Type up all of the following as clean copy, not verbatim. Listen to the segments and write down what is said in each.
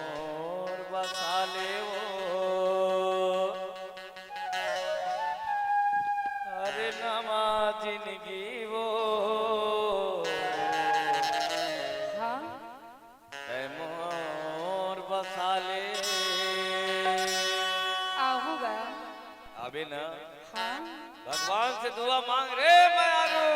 मोर बसाले वो अरे नमा जिंदगी वो हाँ मोर बसाले आऊंगा। अभी ना हाँ भगवान से दुआ मांग रे मयारू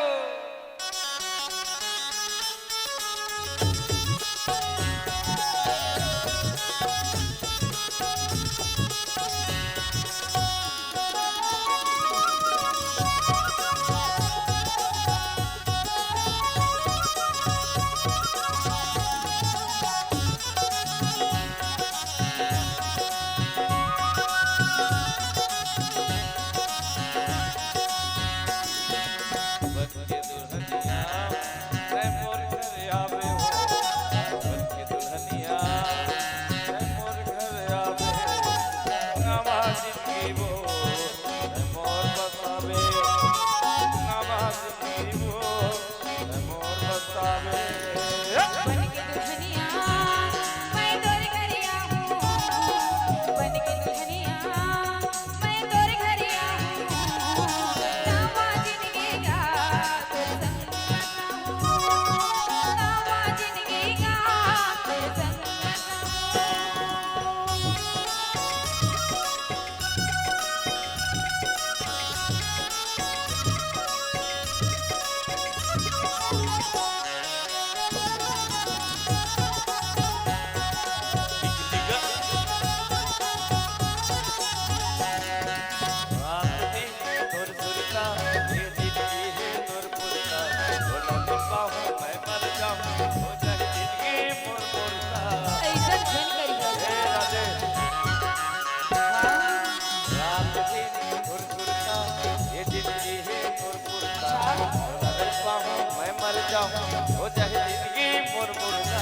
हो जाए जिंदगी मोर मुर्दा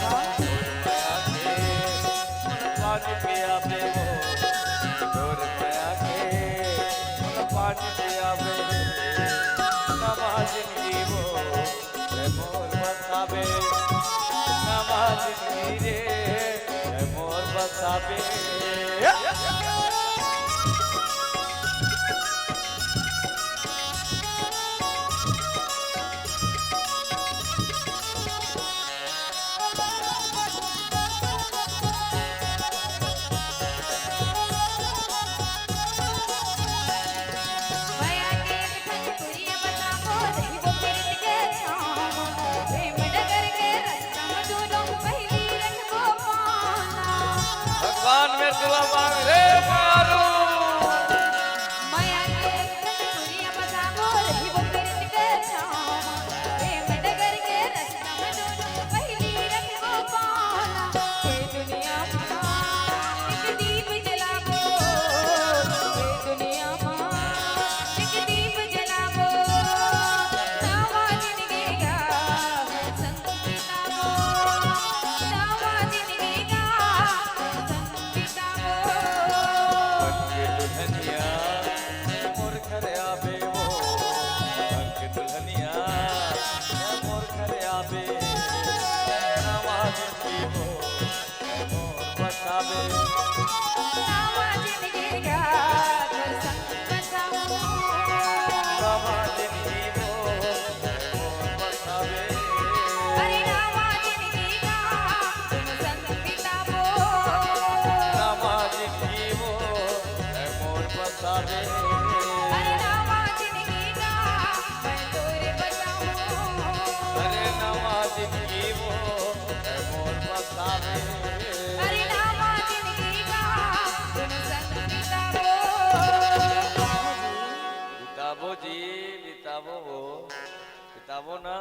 माया के मन पानी पिया बे वो तोर माया के मन पानी पिया बे नमा जिंदगी वो मोर बसाबे नमा जिंदगी रे मोर बसाबे भगवान में दुआ मांग रे मारू बिताबो जी बिताबो वो बिताबो ना।